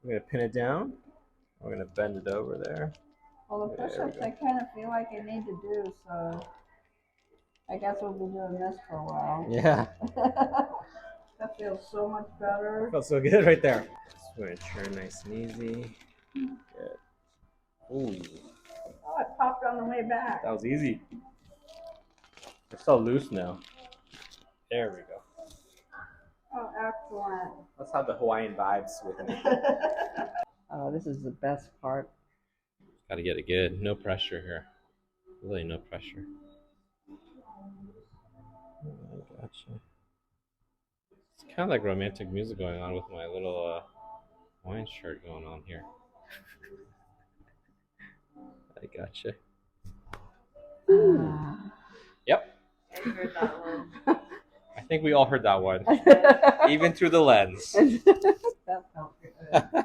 We're gonna pin it down. We're gonna bend it over there. Well, the push-ups I kind of feel like I need to do, so I guess we'll be doing this for a while. Yeah. That feels so much better. Felt so good right there. Just want to turn nice and easy. Good. Ooh, Oh, it popped on the way back. that was easy. It's so loose now. There we go. Oh, excellent. Let's have the Hawaiian vibes with me. Oh, this is the best part. Gotta get it good. No pressure here. Really no pressure. I gotcha. It's kind of like romantic music going on with my little Hawaiian shirt going on here. I gotcha. Yep. I heard that one. I think we all heard that one. Even through the lens. That felt good.